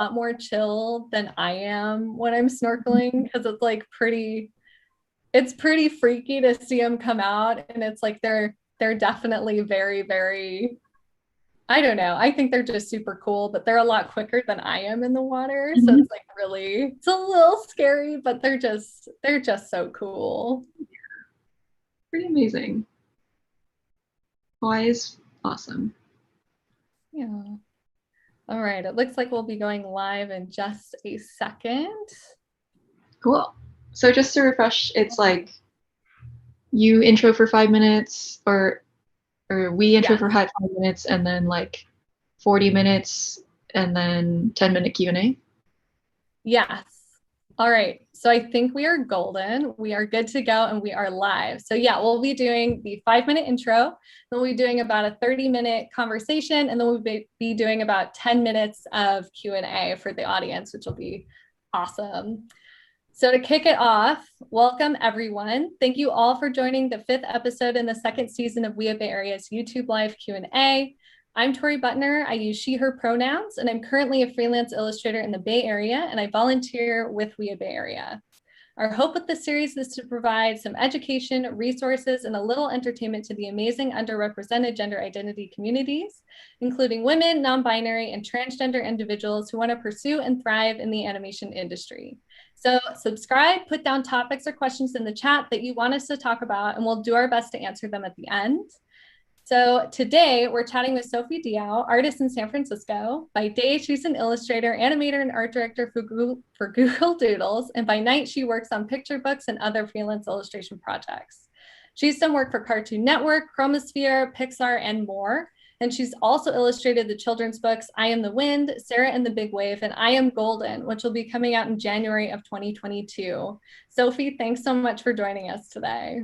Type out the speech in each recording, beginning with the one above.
lot more chill than I am when I'm snorkeling because it's pretty freaky to see them come out, and it's like they're definitely very, very, I don't know. I think they're just super cool, but they're a lot quicker than I am in the water. So Mhm. it's like really, it's a little scary, but they're just so cool. Pretty amazing. Hawaii is awesome. Yeah. All right. It looks like we'll be going live in just a second. Cool. So just to refresh, it's like you intro for 5 minutes, or we intro Yes. for 5 minutes, and then like 40 minutes, and then 10-minute Q&A. Yes. All right. So I think we are golden. We are good to go and we are live. So yeah, we'll be doing the 5-minute intro. Then we'll be doing about a 30-minute conversation, and then we'll be doing about 10 minutes of Q&A for the audience, which will be awesome. So to kick it off, welcome everyone. Thank you all for joining the 5th episode in the 2nd season of We at Bay Area's YouTube Live Q&A. I'm Torey Butner. I use she, her pronouns, and I'm currently a freelance illustrator in the Bay Area, and I volunteer with We at Bay Area. Our hope with this series is to provide some education, resources, and a little entertainment to the amazing underrepresented gender identity communities, including women, non-binary, and transgender individuals who want to pursue and thrive in the animation industry. So subscribe, put down topics or questions in the chat that you want us to talk about, and we'll do our best to answer them at the end. So today we're chatting with Sophie Diao, artist in San Francisco. By day, she's an illustrator, animator, and art director for Google Doodles. And by night, she works on picture books and other freelance illustration projects. She's done work for Cartoon Network, Chromosphere, Pixar, and more. And she's also illustrated the children's books I Am the Wind, Sarah and the Big Wave, and I Am Golden, which will be coming out in January of 2022. Sophie, thanks so much for joining us today.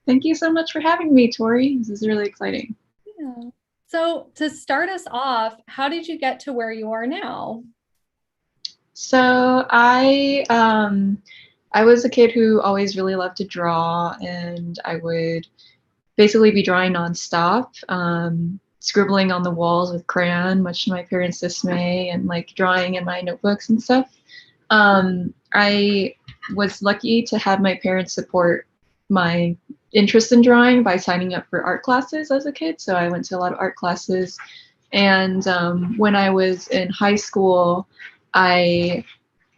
Thank you so much for having me, Tori. This is really exciting. Yeah. So to start us off, how did you get to where you are now? So I was a kid who always really loved to draw, and I would basically be drawing nonstop, scribbling on the walls with crayon, much to my parents' dismay, and like drawing in my notebooks and stuff. I was lucky to have my parents support my interest in drawing by signing up for art classes as a kid. So I went to a lot of art classes. And when I was in high school, I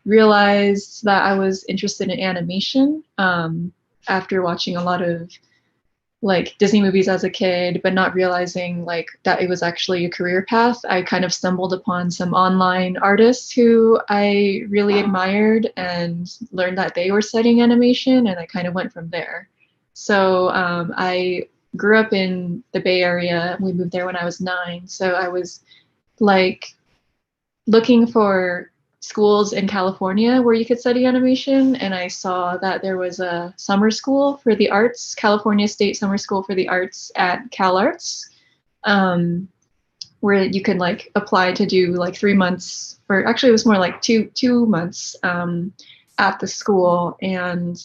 realized that I was interested in animation after watching a lot of like Disney movies as a kid, but not realizing like that it was actually a career path. I kind of stumbled upon some online artists who I really admired and learned that they were studying animation, and I kind of went from there. So I grew up in the Bay Area. We moved there when I was 9. So I was like looking for schools in California where you could study animation, and I saw that there was a summer school for the arts, California State Summer School for the Arts at CalArts, um, where you could like apply to do like 3 months, or actually it was more like two months at the school and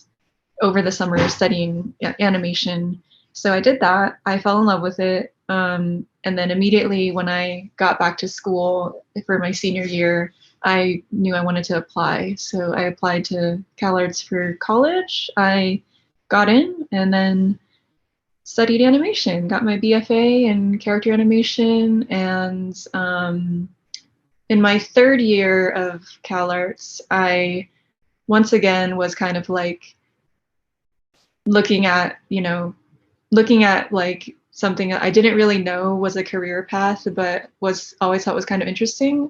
over the summer studying animation. So I did that. I fell in love with it. And then immediately when I got back to school for my senior year, I knew I wanted to apply. So I applied to CalArts for college. I got in and then studied animation, got my BFA in character animation. And in my 3rd year of CalArts, I once again was kind of like looking at, looking at like something that I didn't really know was a career path, but was always thought was kind of interesting,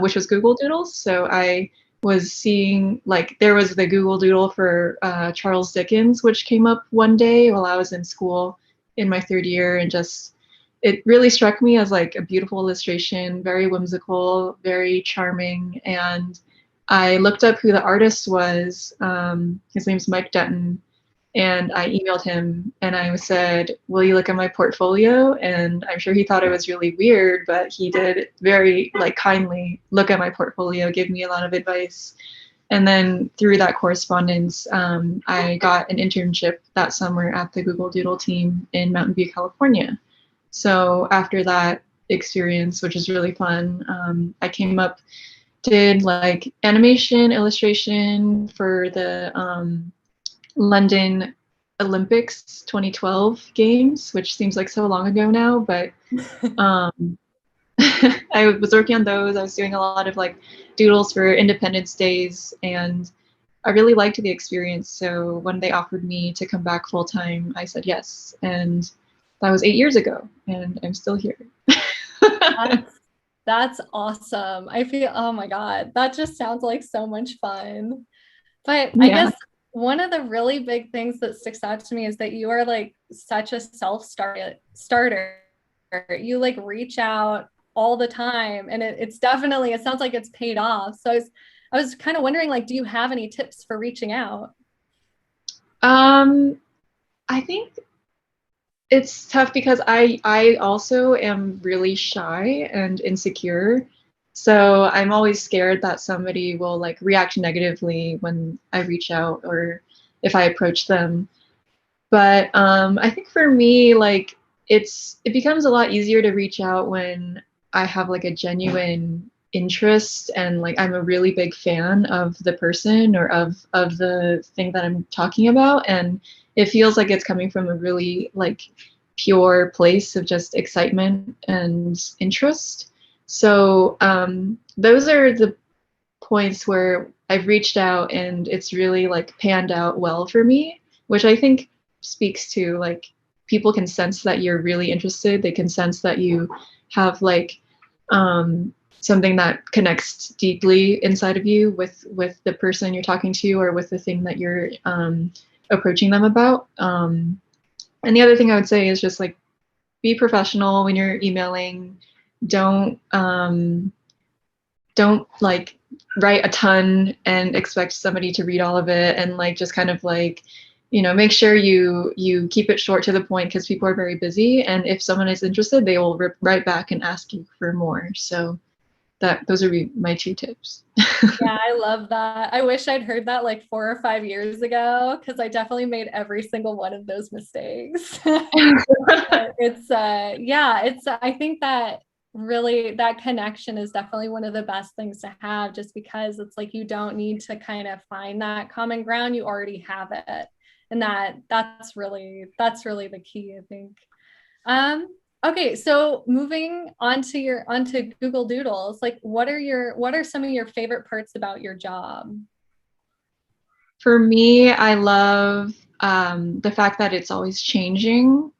which was Google Doodles. So I was seeing like there was the Google Doodle for Charles Dickens, which came up one day while I was in school in my 3rd year, and just it really struck me as like a beautiful illustration, very whimsical, very charming. And I looked up who the artist was. His name's Mike Dutton, and I emailed him and I said, "Will you look at my portfolio?" And I'm sure he thought it was really weird, but he did very like kindly look at my portfolio, give me a lot of advice. And then through that correspondence, I got an internship that summer at the Google Doodle team in Mountain View, California. So after that experience, which is really fun, I came up did like animation, illustration for the London Olympics 2012 games, which seems like so long ago now, but um, I was working on those. I was doing a lot of like doodles for Independence Days, and I really liked the experience. So when they offered me to come back full time, I said yes. And that was 8 years ago, and I'm still here. That's that's awesome. I feel, oh my God, that just sounds like so much fun. But I Yeah. guess one of the really big things that sticks out to me is that you are like such a starter. You like reach out all the time, and it's definitely, it sounds like it's paid off. So I was kind of wondering, like, do you have any tips for reaching out? Um, I think it's tough because I also am really shy and insecure. So I'm always scared that somebody will like react negatively when I reach out or if I approach them. But I think for me, like it becomes a lot easier to reach out when I have like a genuine interest and like I'm a really big fan of the person or of the thing that I'm talking about, and it feels like it's coming from a really like pure place of just excitement and interest. So those are the points where I've reached out and it's really like panned out well for me, which I think speaks to like people can sense that you're really interested. They can sense that you have like something that connects deeply inside of you with the person you're talking to or with the thing that you're approaching them about. And the other thing I would say is just like be professional when you're emailing. Don't don't like write a ton and expect somebody to read all of it, and like just kind of like make sure you keep it short to the point because people are very busy, and if someone is interested they will write back and ask you for more. So those would be my two tips. Yeah, I love that. I wish I'd heard that like 4 or 5 years ago, because I definitely made every single one of those mistakes. It's yeah, it's I think that really that connection is definitely one of the best things to have, just because it's like you don't need to kind of find that common ground, you already have it. And that's really the key, I think. um okay, so moving on to your onto Google Doodles, like what are some of your favorite parts about your job? For me, I love the fact that it's always changing.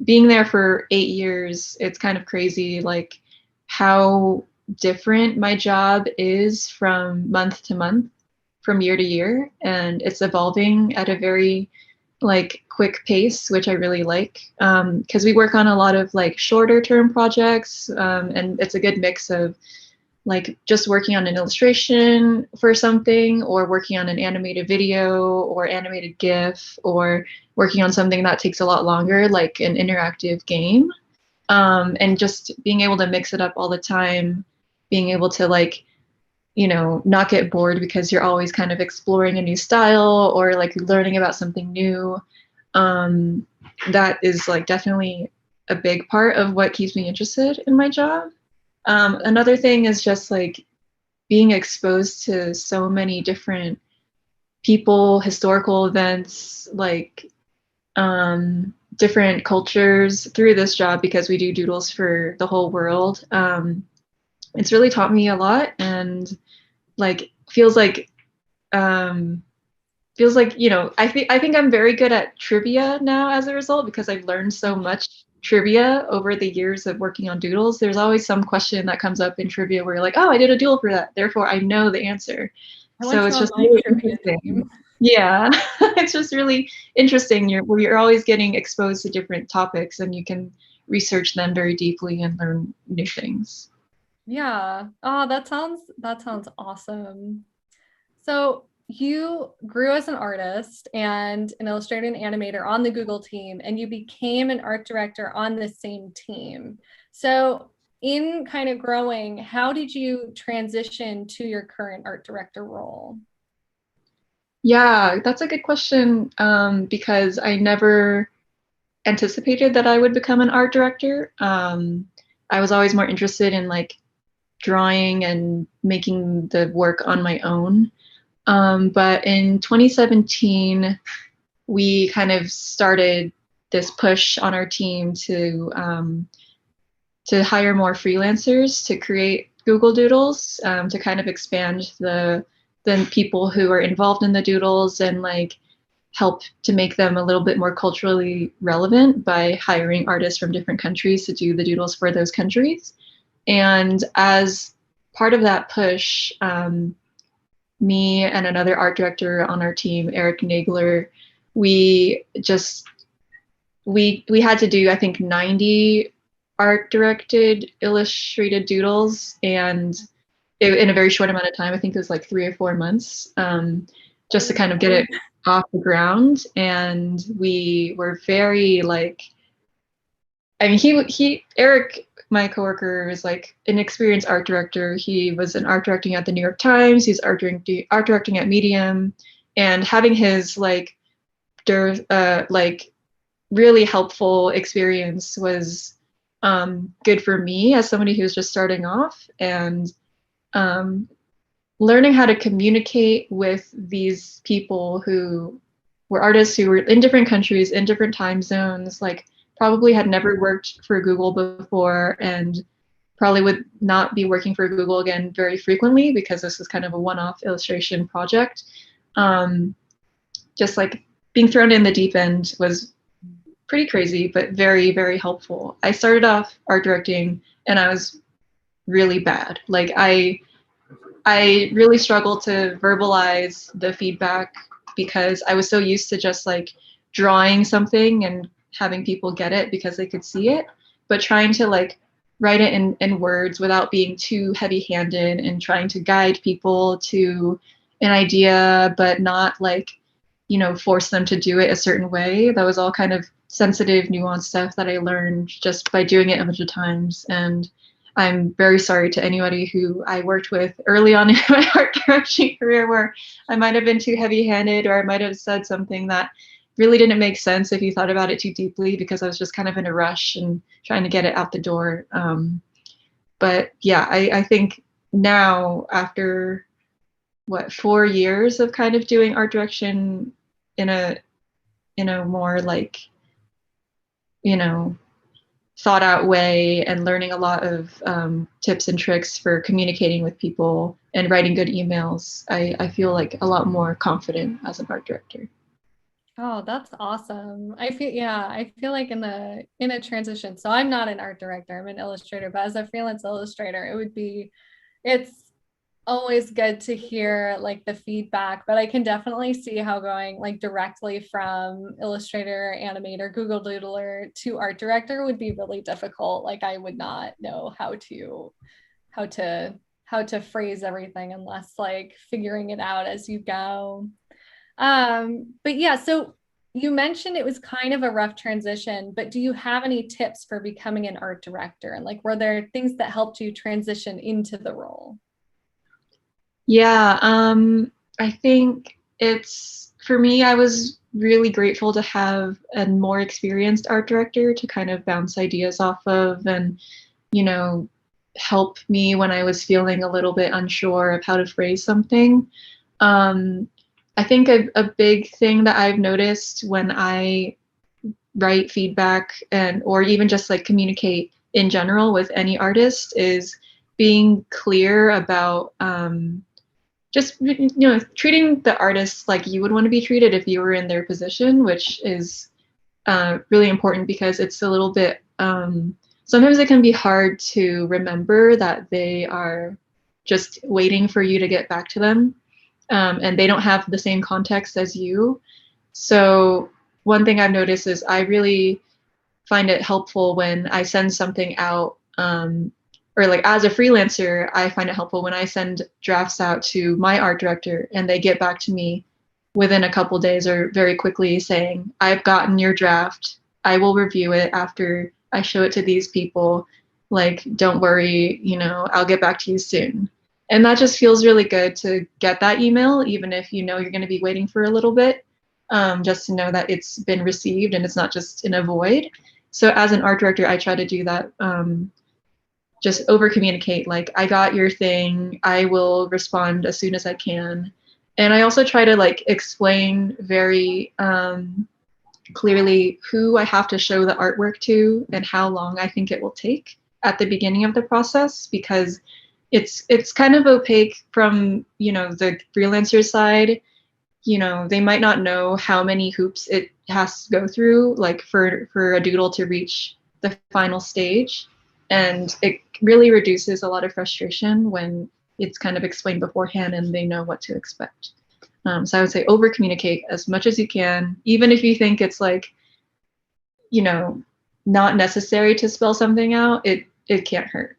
Being there for 8 years, it's kind of crazy, like how different my job is from month to month, from year to year, and it's evolving at a very like quick pace, which I really like because we work on a lot of like shorter term projects, and it's a good mix of like just working on an illustration for something or working on an animated video or animated GIF or working on something that takes a lot longer, like an interactive game. And just being able to mix it up all the time, being able to like, not get bored because you're always kind of exploring a new style or like learning about something new. Um, that is like definitely a big part of what keeps me interested in my job. Another thing is just like being exposed to so many different people, historical events, like different cultures through this job because we do doodles for the whole world. It's really taught me a lot and like um, feels like I think I'm very good at trivia now as a result because I've learned so much trivia over the years of working on doodles. There's always some question that comes up in trivia where you're like, oh, I did a doodle for that, therefore I know the answer. I want So you it's on just my really trivia interesting. team. Yeah, it's just really interesting. You're always getting exposed to different topics and you can research them very deeply and learn new things. Yeah. Oh, that sounds awesome. So you grew as an artist and an illustrator and animator on the Google team, and you became an art director on the same team. So in kind of growing, how did you transition to your current art director role? Yeah, that's a good question because I never anticipated that I would become an art director. I was always more interested in like drawing and making the work on my own. But in 2017, we kind of started this push on our team to hire more freelancers to create Google Doodles, to kind of expand the people who are involved in the doodles and like help to make them a little bit more culturally relevant by hiring artists from different countries to do the doodles for those countries. And as part of that push, me and another art director on our team, Eric Nagler, we just we had to do I think 90 art directed illustrated doodles, and in a very short amount of time. I think it was like 3 or 4 months, just to kind of get it off the ground. And we were very like, I mean, Eric, my coworker, is like an experienced art director. He was an art directing at the New York Times. He's art directing at Medium, and having his like really helpful experience was good for me as somebody who's just starting off. And learning how to communicate with these people who were artists who were in different countries, in different time zones, like probably had never worked for Google before and probably would not be working for Google again very frequently because this was kind of a one-off illustration project. Just like being thrown in the deep end was pretty crazy, but very, very helpful. I started off art directing and I was really bad. Like I really struggled to verbalize the feedback because I was so used to just like drawing something and having people get it because they could see it, but trying to like write it in words without being too heavy-handed and trying to guide people to an idea, but not like, force them to do it a certain way. That was all kind of sensitive, nuanced stuff that I learned just by doing it a bunch of times. And I'm very sorry to anybody who I worked with early on in my art direction career where I might have been too heavy-handed, or I might have said something that really didn't make sense if you thought about it too deeply, because I was just kind of in a rush and trying to get it out the door. But yeah, I think now after 4 years of kind of doing art direction in a more like, thought out way and learning a lot of tips and tricks for communicating with people and writing good emails, I feel like a lot more confident as an art director. Oh, that's awesome. I feel like in a transition. So I'm not an art director, I'm an illustrator, but as a freelance illustrator, it's always good to hear like the feedback, but I can definitely see how going like directly from illustrator, animator, Google Doodler to art director would be really difficult. Like I would not know how to phrase everything unless like figuring it out as you go. But yeah, so you mentioned it was kind of a rough transition, but do you have any tips for becoming an art director? And like, were there things that helped you transition into the role? Yeah, I think it's for me, I was really grateful to have a more experienced art director to kind of bounce ideas off of and, you know, help me when I was feeling a little bit unsure of how to phrase something. Um, I think a big thing that I've noticed when I write feedback and or even just like communicate in general with any artist is being clear about just treating the artist like you would want to be treated if you were in their position, which is really important because it's a little bit sometimes it can be hard to remember that they are just waiting for you to get back to them, and they don't have the same context as you. So one thing I've noticed is I really find it helpful when I send something out, or like as a freelancer, I find it helpful when I send drafts out to my art director and they get back to me within a couple days or very quickly saying, I've gotten your draft. I will review it after I show it to these people. Like, don't worry, I'll get back to you soon. And that just feels really good to get that email, even if you're going to be waiting for a little bit, just to know that it's been received and it's not just in a void. So as an art director, I try to do that just over communicate, like, I got your thing, I will respond as soon as I can. And I also try to like explain very clearly who I have to show the artwork to and how long I think it will take at the beginning of the process, because it's kind of opaque from, you know, the freelancer side. You know, they might not know how many hoops it has to go through, like for a doodle to reach the final stage. And it really reduces a lot of frustration when it's kind of explained beforehand and they know what to expect. So I would say over communicate as much as you can, even if you think it's like, you know, not necessary to spell something out, it can't hurt.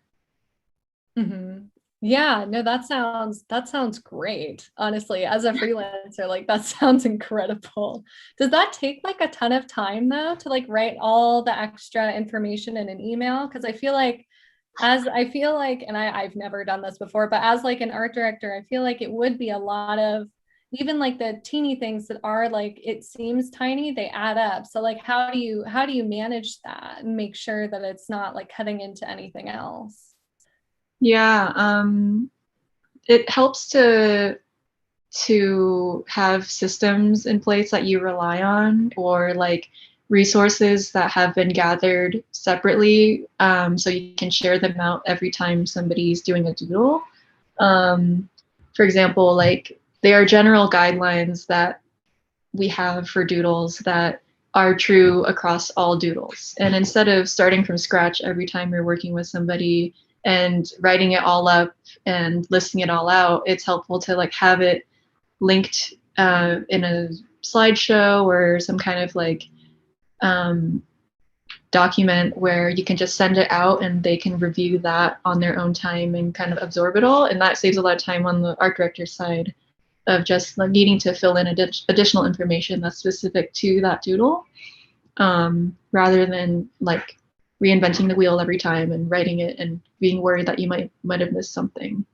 Mm-hmm. Yeah, no, that sounds great. Honestly, as a freelancer, like that sounds incredible. Does that take like a ton of time though to like write all the extra information in an email? Because I feel like, and I've never done this before, but as like an art director, I feel like it would be a lot of even like the teeny things that are like it seems tiny, they add up. So like how do you manage that and make sure that it's not like cutting into anything else? Yeah, it helps to have systems in place that you rely on, or like resources that have been gathered separately, so you can share them out every time somebody's doing a doodle. Um, for example, like there are general guidelines that we have for doodles that are true across all doodles. And instead of starting from scratch every time you're working with somebody and writing it all up and listing it all out, it's helpful to like have it linked in a slideshow or some kind of like um, document where you can just send it out and they can review that on their own time and kind of absorb it all. And that saves a lot of time on the art director side of just like needing to fill in additional information that's specific to that doodle, rather than like reinventing the wheel every time and writing it and being worried that you might have missed something.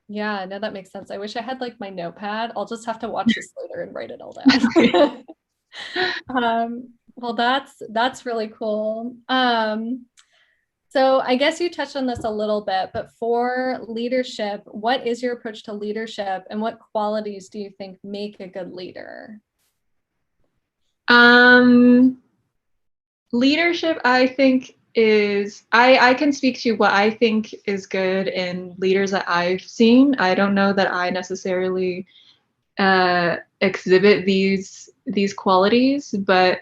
Yeah, no, that makes sense. I wish I had like my notepad. I'll just have to watch this later and write it all down. Well, that's really cool. So I guess you touched on this a little bit, but for leadership, what is your approach to leadership and what qualities do you think make a good leader? um, Leadership, I think, is I can speak to what I think is good in leaders that I've seen. I don't know that I necessarily exhibit these qualities, but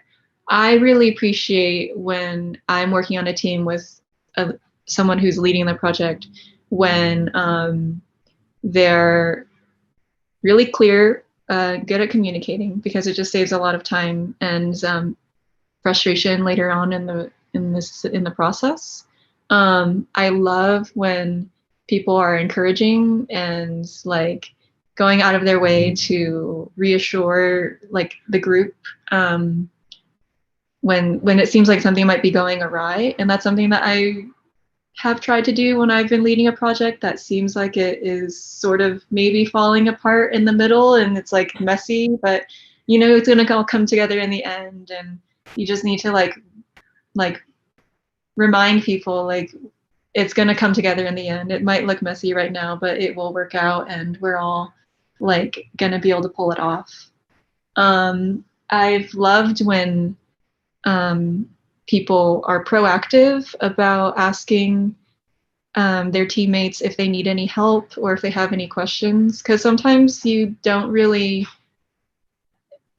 I really appreciate when I'm working on a team with someone who's leading the project, when they're really clear, good at communicating, because it just saves a lot of time and frustration later on in the process. I love when people are encouraging and like going out of their way to reassure like the group, when it seems like something might be going awry. And that's something that I have tried to do when I've been leading a project that seems like it is sort of maybe falling apart in the middle and it's like messy, but you know it's gonna all come together in the end. And you just need to like remind people like it's going to come together in the end. It might look messy right now, but it will work out and we're all like going to be able to pull it off. I've loved when people are proactive about asking their teammates if they need any help or if they have any questions, because sometimes you don't really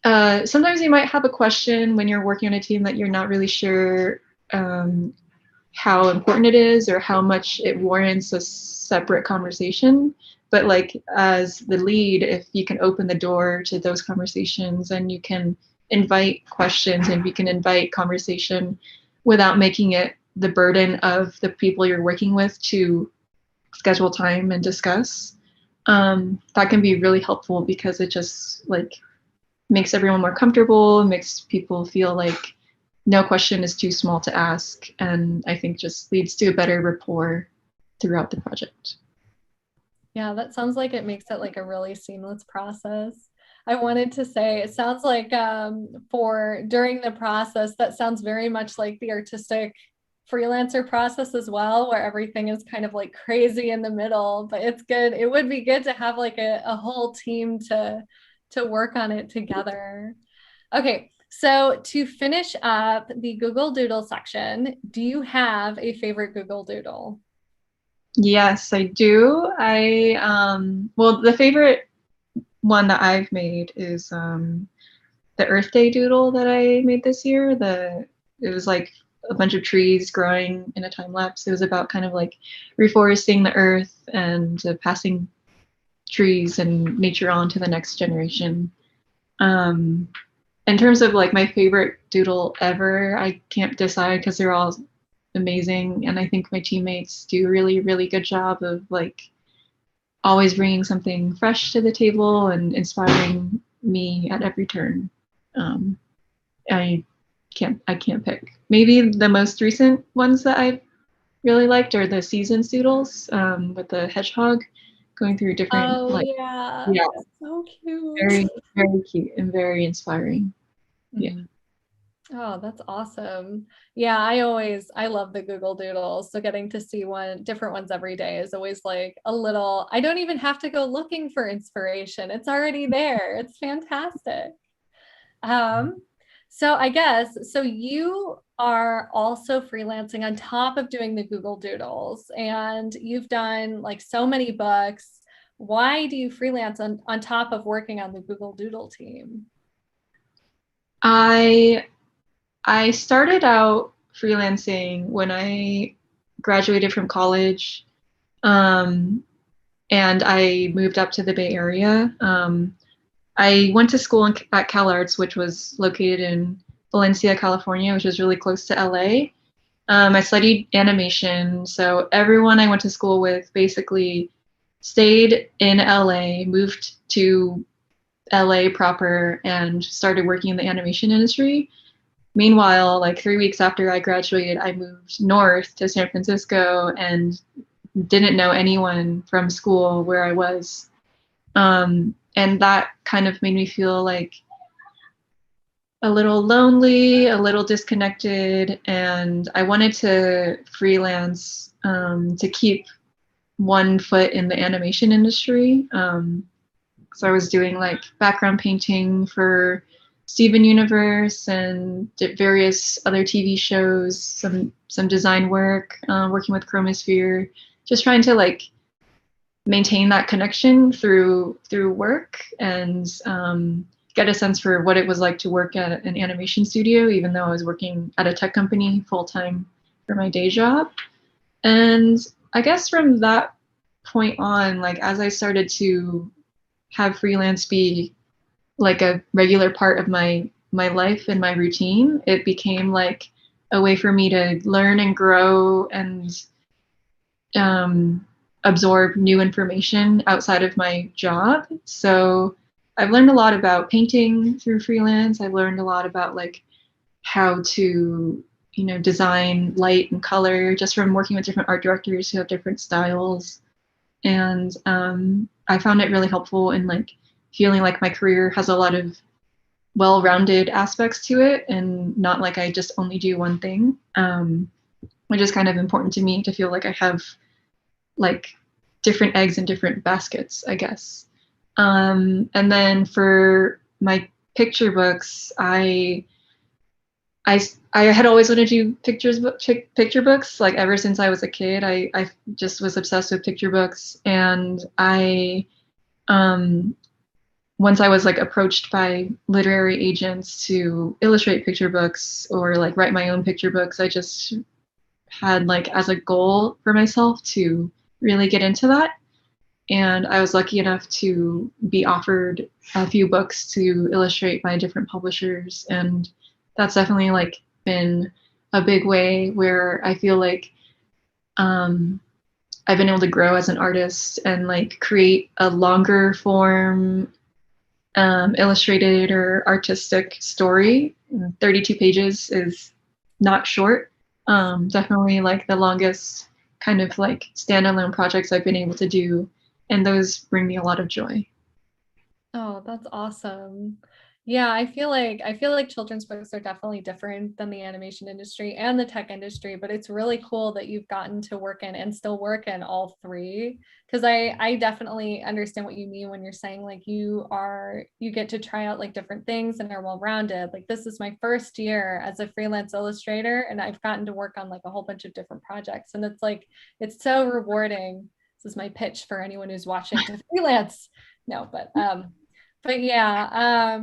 sometimes you might have a question when you're working on a team that you're not really sure how important it is or how much it warrants a separate conversation. But like as the lead, if you can open the door to those conversations and you can invite questions and you can invite conversation without making it the burden of the people you're working with to schedule time and discuss, that can be really helpful because it just like makes everyone more comfortable, makes people feel like no question is too small to ask, and I think just leads to a better rapport throughout the project. Yeah, that sounds like it makes it like a really seamless process. I wanted to say it sounds like for during the process, that sounds very much like the artistic freelancer process as well, where everything is kind of like crazy in the middle, but it's good. It would be good to have like a whole team to work on it together. Okay, so to finish up the Google Doodle section, do you have a favorite Google Doodle? Yes, I do. Well, the favorite one that I've made is the Earth Day doodle that I made this year. It was like a bunch of trees growing in a time lapse. It was about kind of like reforesting the earth and passing trees and nature on to the next generation. Um, in terms of like my favorite doodle ever, I can't decide because they're all amazing, and I think my teammates do a really, really good job of like always bringing something fresh to the table and inspiring me at every turn. Um, I I can't pick. Maybe the most recent ones that I really liked are the seasons doodles with the hedgehog going through different Oh like yeah, yeah, so cute. very very cute and very inspiring. Yeah. Mhm. Oh, that's awesome. Yeah, I love the Google Doodles. So getting to see different ones every day is always like a little, I don't even have to go looking for inspiration. It's already there. It's fantastic. Um, so I guess, so you are also freelancing on top of doing the Google Doodles, and you've done like so many books. Why do you freelance on top of working on the Google Doodle team? I I started out freelancing when I graduated from college, um, and I moved up to the Bay Area. I went to school at CalArts, which was located in Valencia, California, which is really close to LA. I studied animation, so everyone I went to school with basically stayed in LA, moved to LA proper, and started working in the animation industry. Meanwhile, like 3 weeks after I graduated, I moved north to San Francisco and didn't know anyone from school where I was. And that kind of made me feel like a little lonely, a little disconnected, and I wanted to freelance to keep one foot in the animation industry. So I was doing like background painting for Steven Universe and various other TV shows, some design work, working with Chromosphere, just trying to like maintain that connection through work and get a sense for what it was like to work at an animation studio, even though I was working at a tech company full time for my day job. And I guess from that point on, like as I started to have freelance be like a regular part of my life and my routine, it became like a way for me to learn and grow and um, absorb new information outside of my job. So I've learned a lot about painting through freelance. I've learned a lot about like how to, design light and color just from working with different art directors who have different styles. And I found it really helpful in like feeling like my career has a lot of well-rounded aspects to it and not like I just only do one thing, which is kind of important to me to feel like I have like different eggs in different baskets, I guess. And then for my picture books, I had always wanted to do picture books like ever since I was a kid. I just was obsessed with picture books, and I um, once I was like approached by literary agents to illustrate picture books or like write my own picture books, I just had like as a goal for myself to really get into that. And I was lucky enough to be offered a few books to illustrate by different publishers. And that's definitely like been a big way where I feel like um, I've been able to grow as an artist and like create a longer form illustrated or artistic story. 32 pages is not short. Definitely like the longest kind of like standalone projects I've been able to do, and those bring me a lot of joy. Oh, that's awesome. Yeah, I feel like children's books are definitely different than the animation industry and the tech industry, but it's really cool that you've gotten to work in and still work in all three. Because I definitely understand what you mean when you're saying like you get to try out like different things and are well-rounded. Like this is my first year as a freelance illustrator, and I've gotten to work on like a whole bunch of different projects. And it's like it's so rewarding. This is my pitch for anyone who's watching to freelance. No, but yeah,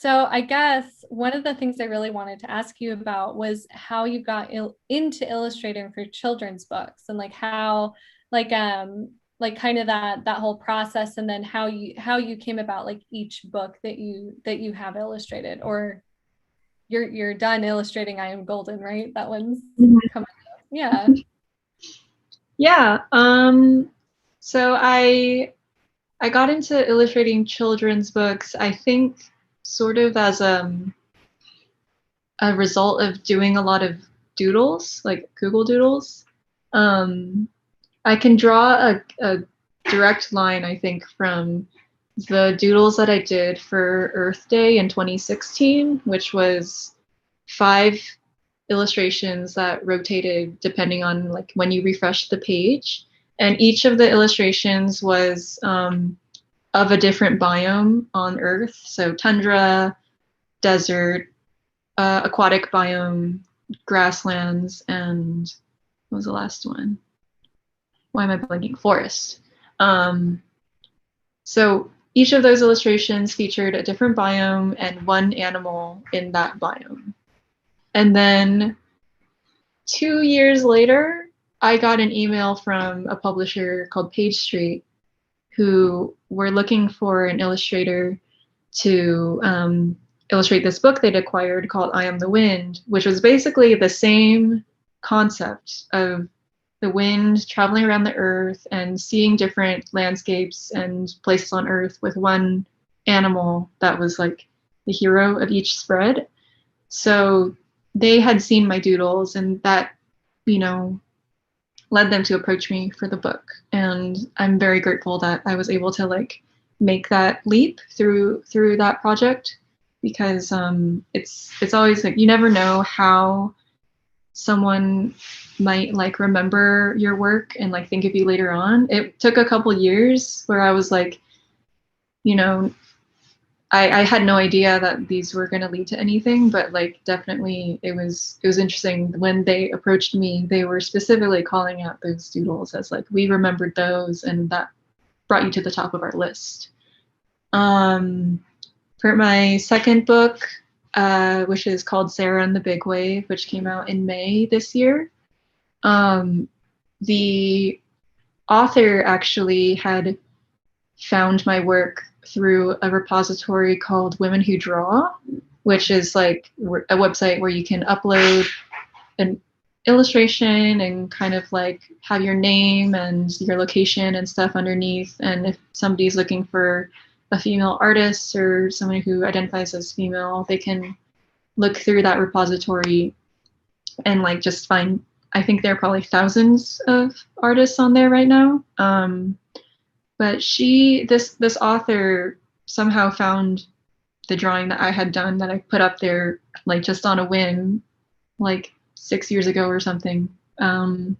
so I guess one of the things I really wanted to ask you about was how you got into illustrating for children's books and like how like kind of that whole process and then how you came about like each book that you have illustrated or you're done illustrating I Am Golden, right? That one's Mhm. coming up. Yeah. Yeah. So I got into illustrating children's books, I think sort of as a result of doing a lot of doodles, like Google Doodles. Um, I can draw a direct line, I think, from the doodles that I did for Earth Day in 2016, which was 5 illustrations that rotated depending on like when you refreshed the page. And each of the illustrations was of a different biome on Earth. So tundra, desert, aquatic biome, grasslands, and what was the last one? Why am I blanking? Forest. Um, so each of those illustrations featured a different biome and one animal in that biome. And then 2 years later, I got an email from a publisher called Page Street who were looking for an illustrator to illustrate this book they'd acquired called I Am the Wind, which was basically the same concept of the wind traveling around the earth and seeing different landscapes and places on earth with one animal that was like the hero of each spread. So they had seen my doodles and that, you know, led them to approach me for the book. And I'm very grateful that I was able to like make that leap through that project because it's always like you never know how someone might like remember your work and like think of you later on. It took a couple years where I was like, you know, I had no idea that these were going to lead to anything, but like definitely it was interesting when they approached me. They were specifically calling out those doodles as like we remembered those, and that brought you to the top of our list. Um, for my second book, which is called Sarah and the Big Wave, which came out in May this year, the author actually had found my work through a repository called Women Who Draw, which is like a website where you can upload an illustration and kind of like have your name and your location and stuff underneath. And if somebody's looking for a female artist or someone who identifies as female, they can look through that repository and like just find, I think there are probably thousands of artists on there right now. But this author somehow found the drawing that I had done that I put up there like just on a whim like 6 years ago or something, and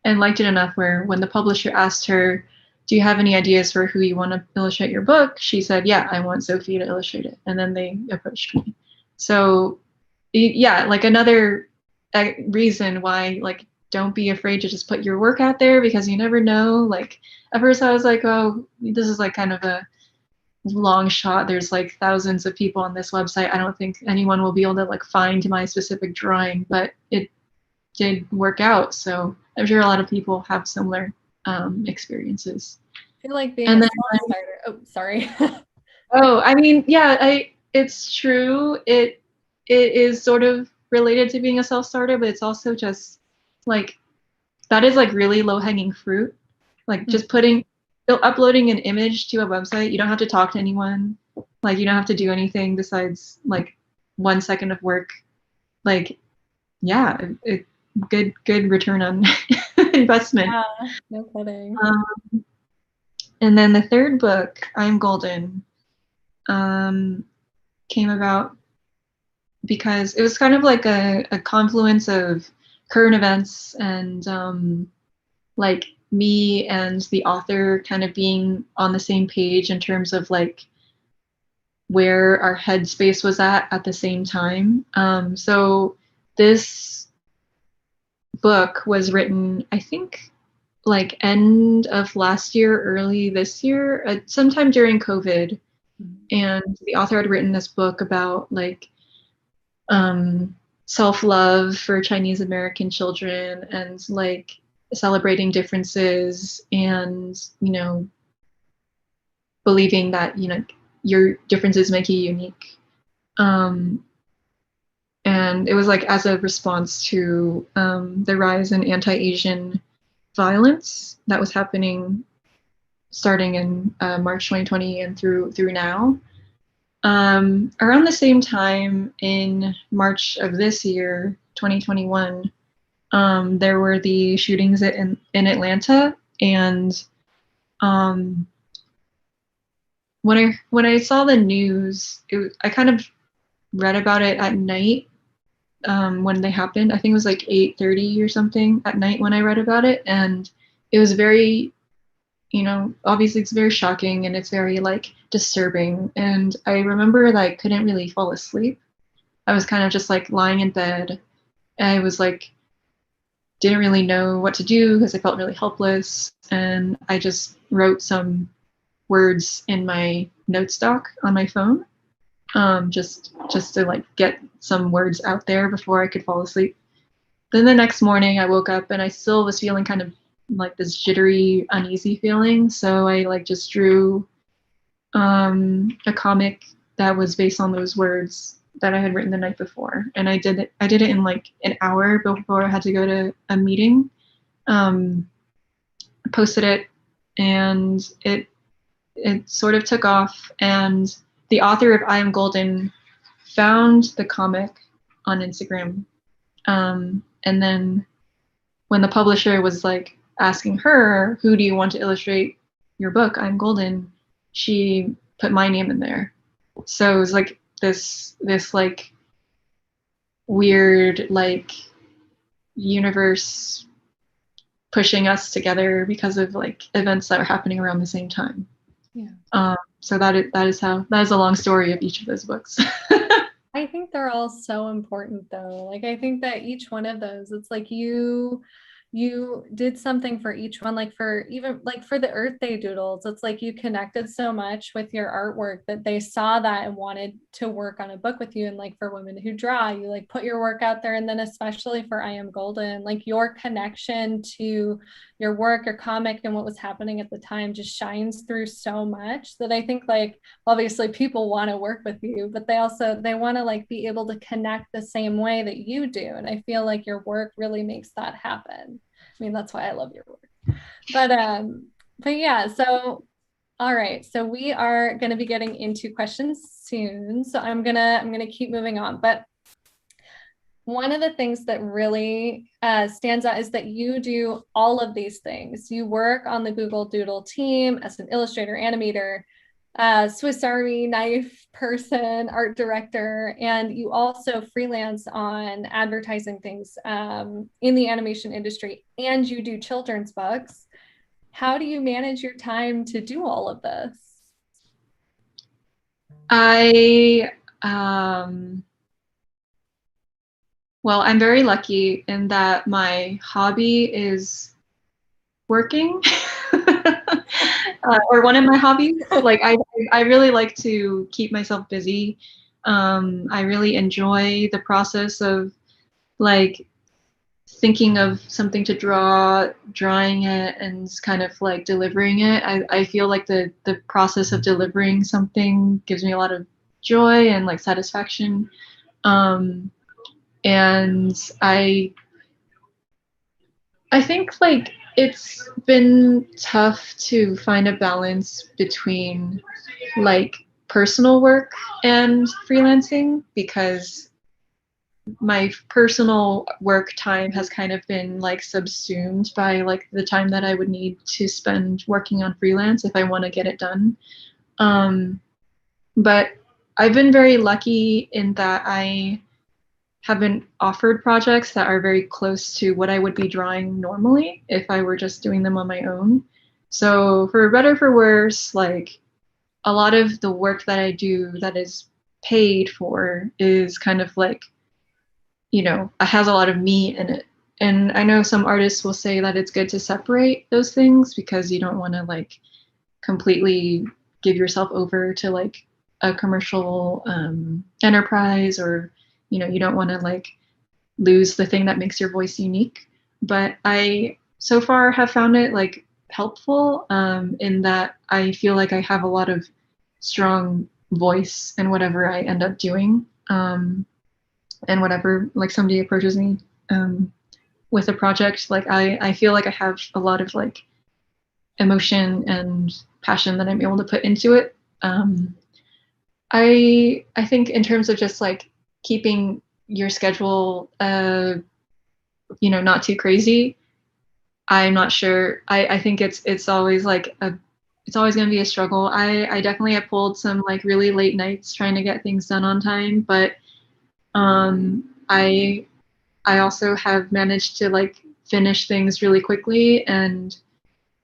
liked it enough where when the publisher asked her, do you have any ideas for who you want to illustrate your book, she said, yeah, I want Sophie to illustrate it. And then they approached me. So yeah, like another reason why like don't be afraid to just put your work out there because you never know. Like at first I was like, oh, this is like kind of a long shot. There's like thousands of people on this website. I don't think anyone will be able to like find my specific drawing, but it did work out. So I'm sure a lot of people have similar experiences. I feel like being And a then, self-starter. Oh, sorry. oh, I mean, yeah, it's true. It is sort of related to being a self-starter, but it's also just like that is like really low-hanging fruit. Like just uploading an image to a website, you don't have to talk to anyone. Like you don't have to do anything besides like 1 second of work. Like, yeah, good return on investment. Yeah, no kidding. And then the third book, I'm Golden. Um, came about because it was kind of like a confluence of current events and like me and the author kind of being on the same page in terms of like where our headspace was at the same time. So this book was written, I think, like end of last year, early this year, sometime during COVID. And the author had written this book about like self-love for Chinese American children and like celebrating differences and, you know, believing that, you know, your differences make you unique. And it was like as a response to the rise in anti-Asian violence that was happening starting in March 2020 and through now. Around the same time in March of this year, 2021, there were the shootings in Atlanta, and when I saw the news, I kind of read about it at night when they happened. I think it was like 8:30 or something at night when I read about it, and it was very, you know, obviously it's very shocking and it's very like disturbing. And I remember that I couldn't really fall asleep. I was kind of just like lying in bed. I was like, didn't really know what to do because I felt really helpless. And I just wrote some words in my notes doc on my phone, just to like get some words out there before I could fall asleep. Then the next morning I woke up and I still was feeling kind of like this jittery, uneasy feeling. So I like just drew a comic that was based on those words that I had written the night before. And I did it in like an hour before I had to go to a meeting. Posted it, and it sort of took off. And the author of I Am Golden found the comic on Instagram. And then when the publisher was like asking her, who do you want to illustrate your book, I'm Golden, she put my name in there. So it was like this like weird like universe pushing us together because of like events that were happening around the same time. Yeah. So that is a long story of each of those books. I think they're all so important though. Like I think that each one of those, it's like you did something for each one, like for even like for the Earth Day doodles, it's like you connected so much with your artwork that they saw that and wanted to work on a book with you. And like for Women Who Draw, you like put your work out there. And then especially for I Am Golden, like your connection to your work or comic and what was happening at the time just shines through so much that I think like obviously people want to work with you, but they want to like be able to connect the same way that you do. And I feel like your work really makes that happen. I mean, that's why I love your work. But yeah, so all right. So we are going to be getting into questions soon. So I'm going to keep moving on, but one of the things that really stands out is that you do all of these things. You work on the Google Doodle team as an illustrator, animator, Swiss Army knife person, art director, and you also freelance on advertising things in the animation industry, and you do children's books. How do you manage your time to do all of this? Well, I'm very lucky in that my hobby is working, or one of my hobbies. Like I really like to keep myself busy. I really enjoy the process of like thinking of something to drawing it, and kind of like delivering it. I feel like the process of delivering something gives me a lot of joy and like satisfaction. And I think like it's been tough to find a balance between like personal work and freelancing, because my personal work time has kind of been like subsumed by like the time that I would need to spend working on freelance if I want to get it done. But I've been very lucky in that I have been offered projects that are very close to what I would be drawing normally if I were just doing them on my own. So for better for worse, like a lot of the work that I do that is paid for is kind of like, you know, it has a lot of me in it. And I know some artists will say that it's good to separate those things because you don't want to like completely give yourself over to like a commercial enterprise, or you know, you don't want to like lose the thing that makes your voice unique. But I so far have found it like helpful in that I feel like I have a lot of strong voice in whatever I end up doing, and whatever like somebody approaches me with a project, like I feel like I have a lot of like emotion and passion that I'm able to put into it. I think in terms of just like keeping your schedule, you know, not too crazy. I'm not sure. I think it's always like it's always going to be a struggle. I definitely have pulled some like really late nights trying to get things done on time, but I also have managed to like finish things really quickly and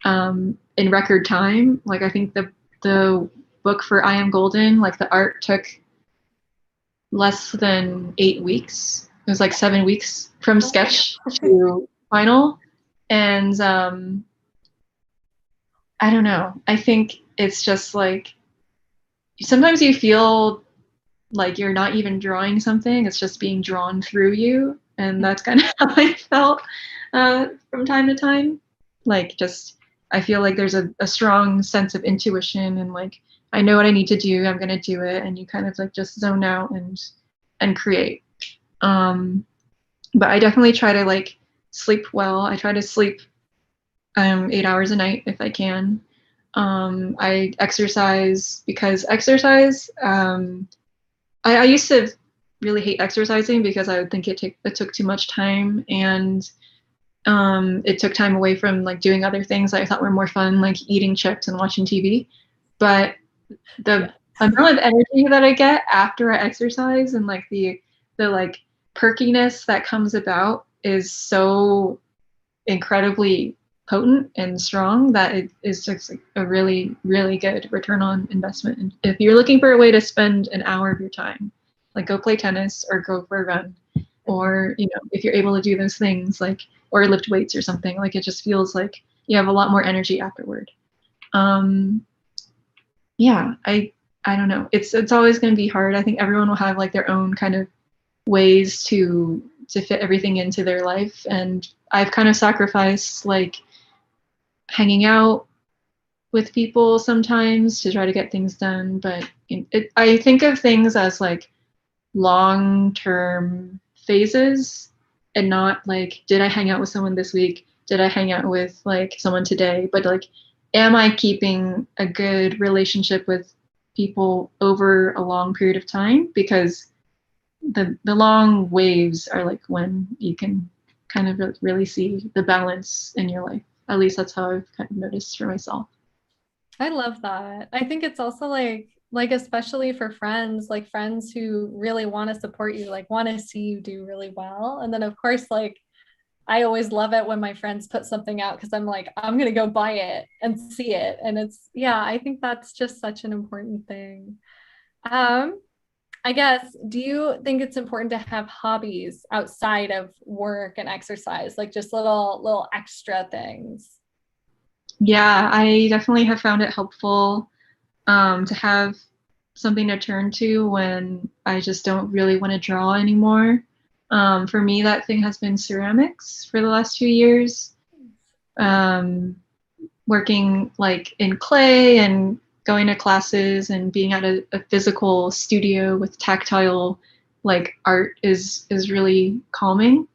in record time. Like I think the book for I Am Golden, like the art took less than 8 weeks. It was like 7 weeks from sketch to final. And I don't know. I think it's just like sometimes you feel like you're not even drawing something, it's just being drawn through you. And that's kind of how I felt from time to time. Like, just, I feel like there's a strong sense of intuition and like, I know what I need to do, I'm going to do it. And you kind of like just zone out and create. But I definitely try to like sleep well. I try to sleep 8 hours a night if I can. I exercise because exercise, I used to really hate exercising because I would think it took too much time, and it took time away from like doing other things that I thought were more fun, like eating chips and watching TV. But the amount of energy that I get after I exercise and like the like perkiness that comes about is so incredibly potent and strong that it is just like a really, really good return on investment. And if you're looking for a way to spend an hour of your time, like go play tennis or go for a run, or you know, if you're able to do those things, like or lift weights or something, like it just feels like you have a lot more energy afterward. Um, yeah, I don't know. It's always going to be hard. I think everyone will have like their own kind of ways to fit everything into their life, and I've kind of sacrificed like hanging out with people sometimes to try to get things done, but I think of things as like long-term phases and not like, did I hang out with someone this week, did I hang out with like someone today, but like, am I keeping a good relationship with people over a long period of time? Because the long waves are like when you can kind of really see the balance in your life. At least that's how I've kind of noticed for myself. I love that. I think it's also like especially for friends, like friends who really want to support you, like want to see you do really well. And then of course, like I always love it when my friends put something out because I'm like, I'm gonna go buy it and see it. And it's yeah, I think that's just such an important thing. Um, I guess, do you think it's important to have hobbies outside of work and exercise, like just little extra things? Yeah, I definitely have found it helpful to have something to turn to when I just don't really want to draw anymore. For me, that thing has been ceramics for the last few years. Um, Working like in clay and going to classes and being at a physical studio with tactile like art is really calming.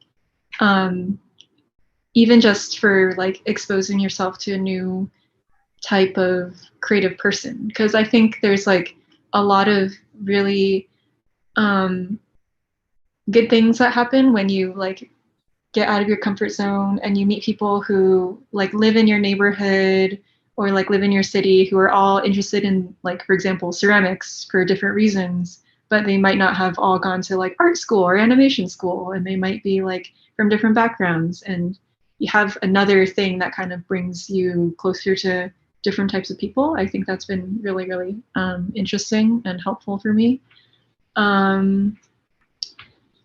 Um, Even just for like exposing yourself to a new type of creative person, because I think there's like a lot of really um, good things that happen when you like get out of your comfort zone and you meet people who like live in your neighborhood or like live in your city who are all interested in, like, for example, ceramics for different reasons, but they might not have all gone to like art school or animation school, and they might be like from different backgrounds, and you have another thing that kind of brings you closer to different types of people. I think that's been really, really interesting and helpful for me. Um,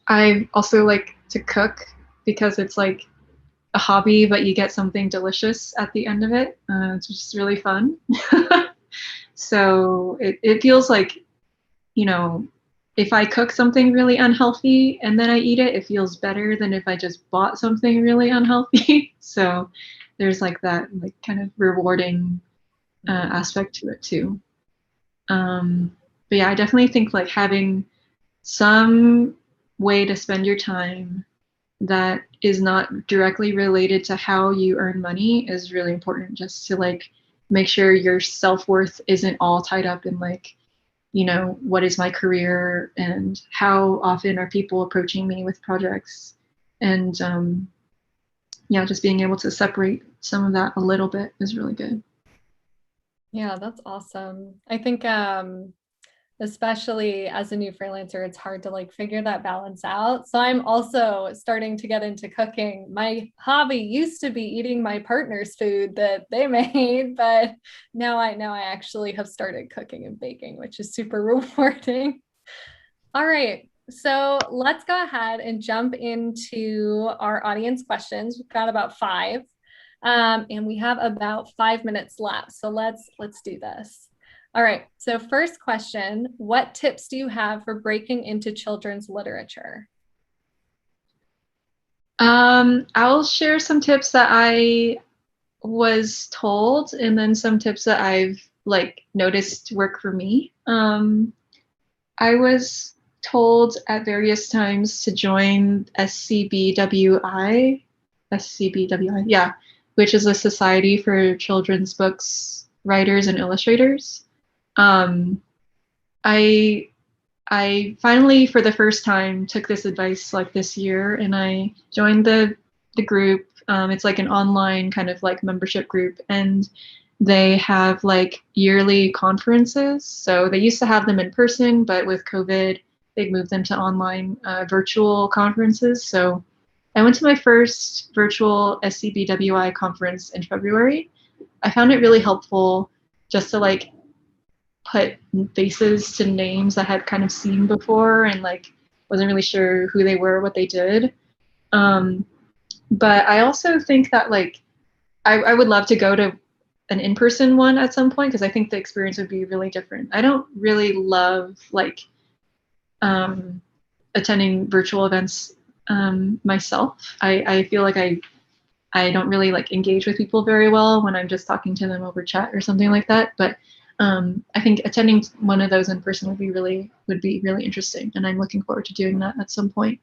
I also like to cook because it's like a hobby, but you get something delicious at the end of it. It's just really fun. So it feels like, you know, if I cook something really unhealthy and then I eat it, it feels better than if I just bought something really unhealthy. So there's like that like kind of rewarding aspect to it too. But yeah, I definitely think like having some way to spend your time that is not directly related to how you earn money is really important, just to like make sure your self-worth isn't all tied up in like, you know, what is my career and how often are people approaching me with projects. And yeah, just being able to separate some of that a little bit is really good. Yeah, that's awesome. I think especially as a new freelancer, it's hard to like figure that balance out. So I'm also starting to get into cooking. My hobby used to be eating my partner's food that they made, but now I actually have started cooking and baking, which is super rewarding. All right. So let's go ahead and jump into our audience questions. We've got about five, and we have about 5 minutes left. So let's do this. All right. So first question: what tips do you have for breaking into children's literature? I'll share some tips that I was told, and then some tips that I've like noticed work for me. I was told at various times to join SCBWI, yeah, which is a society for children's books writers and illustrators. Um, I I finally, for the first time, took this advice like this year, and I joined the group. It's like an online kind of like membership group, and they have like yearly conferences. So they used to have them in person, but with COVID, they've moved them to online virtual conferences. So I went to my first virtual SCBWI conference in February. I found it really helpful just to like put faces to names I had kind of seen before and like wasn't really sure who they were, what they did. Um, but I also think that like I would love to go to an in-person one at some point because I think the experience would be really different. I don't really love like um, attending virtual events myself. I feel like I don't really like engage with people very well when I'm just talking to them over chat or something like that. But I think attending one of those in person would be really interesting, and I'm looking forward to doing that at some point.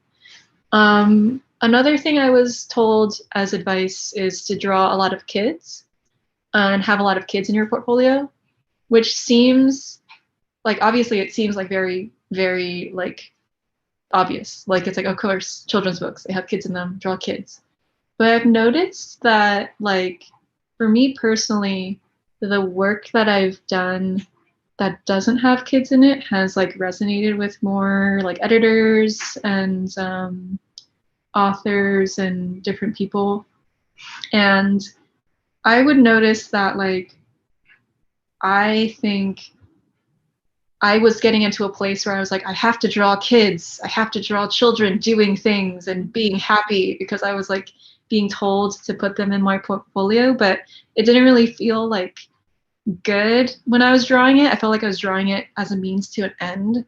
Another thing I was told as advice is to draw a lot of kids and have a lot of kids in your portfolio, which seems like obviously it seems like very, very like obvious. Like it's like, of course, children's books, they have kids in them, draw kids. But I've noticed that, like, for me personally, the work that I've done that doesn't have kids in it has like resonated with more like editors and authors and different people. And I would notice that, like, I think I was getting into a place where I was like, I have to draw kids. I have to draw children doing things and being happy because I was like being told to put them in my portfolio, but it didn't really feel like good when I was drawing it. I felt like I was drawing it as a means to an end.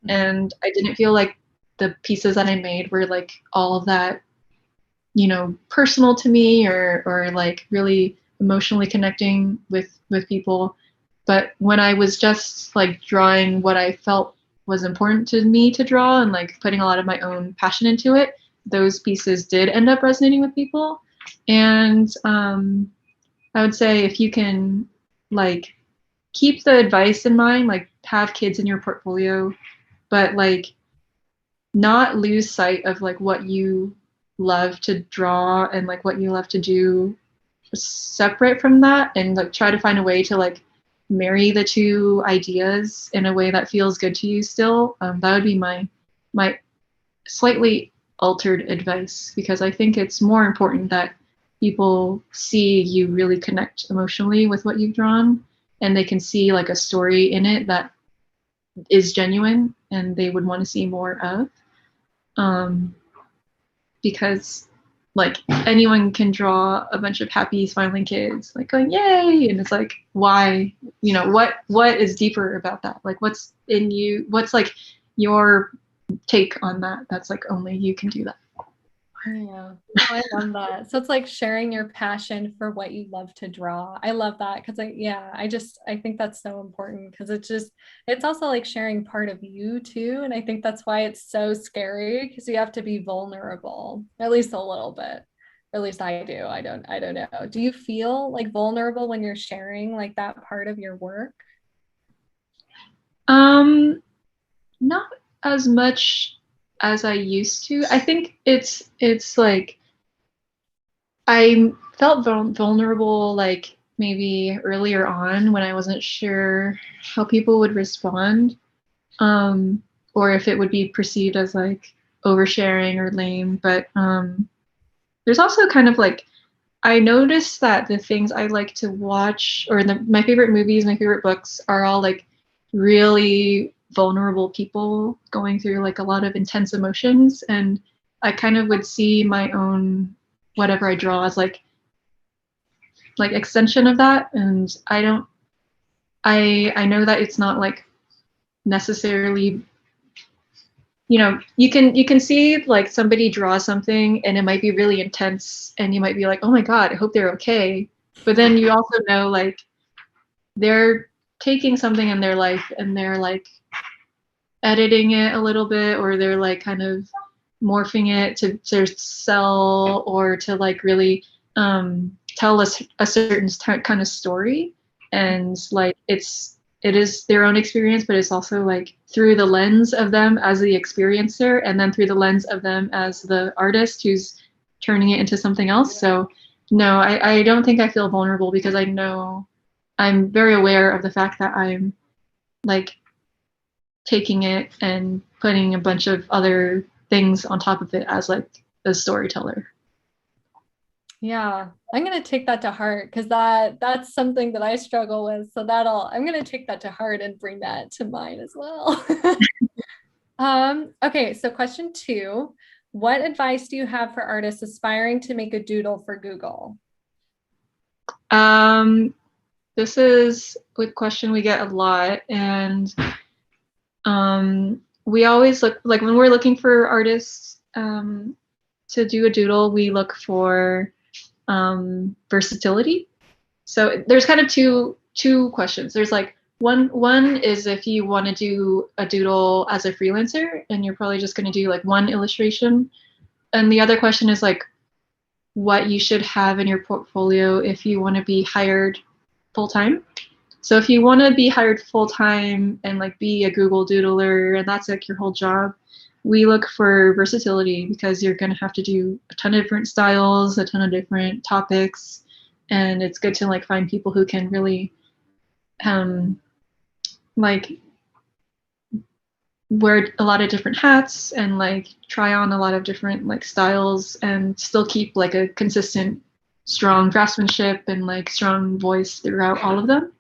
And I didn't feel like the pieces that I made were like all of that, you know, personal to me or like really emotionally connecting with people. But when I was just like drawing what I felt was important to me to draw and like putting a lot of my own passion into it, those pieces did end up resonating with people. And I would say if you can like keep the advice in mind, like have kids in your portfolio, but like not lose sight of like what you love to draw and like what you love to do separate from that and like try to find a way to like marry the two ideas in a way that feels good to you still. That would be my slightly altered advice, because I think it's more important that people see you really connect emotionally with what you've drawn, and they can see like a story in it that is genuine and they would want to see more of. Because like anyone can draw a bunch of happy smiling kids like going yay, and it's like, why, what is deeper about that? Like what's in you, what's like your take on that? That's like only you can do that. Yeah. Oh, I love that. So it's like sharing your passion for what you love to draw. I love that because I think that's so important, because it's also like sharing part of you too. And I think that's why it's so scary, because you have to be vulnerable, at least a little bit. Or at least I do. I don't know. Do you feel like vulnerable when you're sharing like that part of your work? Not as much as I used to. I think it's like I felt vulnerable like maybe earlier on when I wasn't sure how people would respond, or if it would be perceived as like oversharing or lame. But there's also kind of like, I noticed that the things I like to watch, or my favorite movies, my favorite books, are all like really vulnerable people going through like a lot of intense emotions, and I kind of would see my own whatever I draw as like extension of that. And I know that it's not like necessarily, you can see like somebody draw something and it might be really intense and you might be like, oh my god, I hope they're okay. But then you also know like they're taking something in their life and they're like editing it a little bit, or they're like kind of morphing it to sell, or to like really tell us a certain kind of story. And like it is their own experience, but it's also like through the lens of them as the experiencer, and then through the lens of them as the artist who's turning it into something else. So no, I don't think I feel vulnerable, because I know I'm very aware of the fact that I'm like taking it and putting a bunch of other things on top of it as like a storyteller. Yeah, I'm gonna take that to heart, because that's something that I struggle with. So I'm gonna take that to heart and bring that to mine as well. Okay, so question 2. What advice do you have for artists aspiring to make a doodle for Google? This is a question we get a lot, and we always look like when we're looking for artists to do a doodle, we look for versatility. So there's kind of two questions. There's like one is if you want to do a doodle as a freelancer and you're probably just going to do like one illustration, and the other question is like what you should have in your portfolio if you want to be hired full time. So if you want to be hired full time and like be a Google Doodler and that's like your whole job, we look for versatility, because you're going to have to do a ton of different styles, a ton of different topics, and it's good to like find people who can really like wear a lot of different hats and like try on a lot of different like styles and still keep like a consistent strong draftsmanship and like strong voice throughout all of them.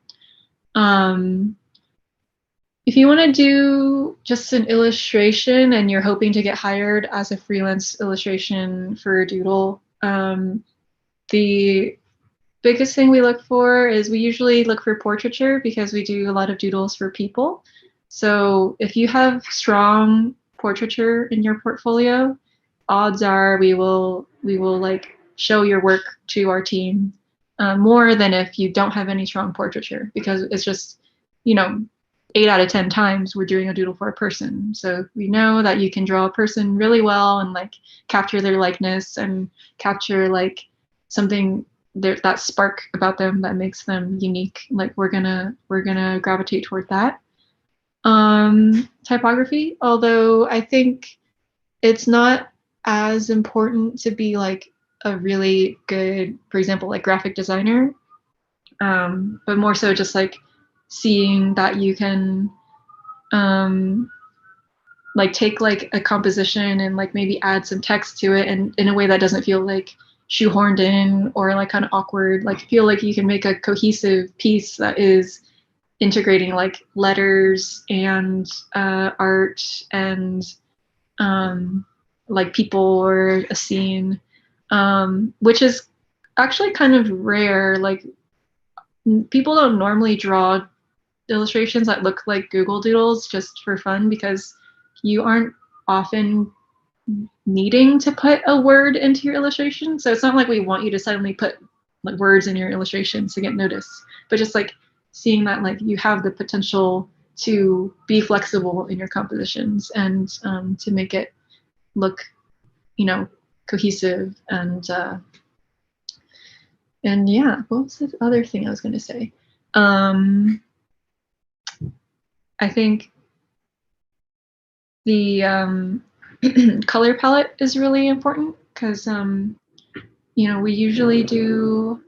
If you want to do just an illustration and you're hoping to get hired as a freelance illustration for a doodle, the biggest thing we look for is we usually look for portraiture, because we do a lot of doodles for people. So if you have strong portraiture in your portfolio, odds are we will like show your work to our team more than if you don't have any strong portraiture, because it's just, 8 out of 10 times we're doing a doodle for a person. So we know that you can draw a person really well and like capture their likeness and capture like something that spark about them that makes them unique. Like we're gonna gravitate toward that. Typography, although I think it's not as important to be like a really good, for example, like graphic designer, but more so just like seeing that you can like take like a composition and like maybe add some text to it, and in a way that doesn't feel like shoehorned in or like kind of awkward, like feel like you can make a cohesive piece that is integrating like letters and art and like people or a scene, which is actually kind of rare. Like people don't normally draw illustrations that look like Google Doodles just for fun, because you aren't often needing to put a word into your illustration. So it's not like we want you to suddenly put like words in your illustrations to get noticed, but just like seeing that like you have the potential to be flexible in your compositions and to make it look, you know, cohesive and yeah. What was the other thing I was going to say? I think the color palette is really important, because you know, we usually do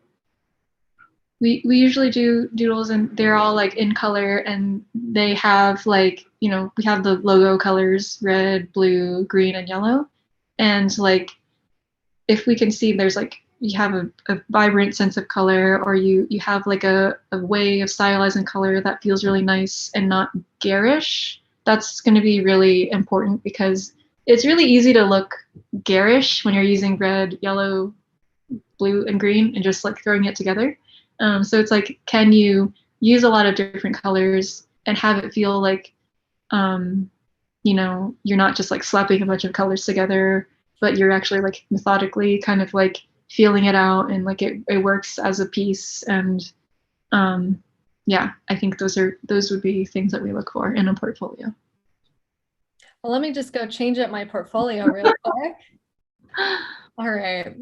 doodles and they're all like in color, and they have like, you know, we have the logo colors, red, blue, green, and yellow. And like if we can see there's like you have a vibrant sense of color, or you have like a way of stylizing color that feels really nice and not garish, that's going to be really important, because it's really easy to look garish when you're using red, yellow, blue, and green and just like throwing it together. So it's like, can you use a lot of different colors and have it feel like, you know, you're not just like slapping a bunch of colors together, but you're actually like methodically kind of like feeling it out, and like it works as a piece. And yeah, I think those would be things that we look for in a portfolio. Well, let me just go change up my portfolio real quick. All right.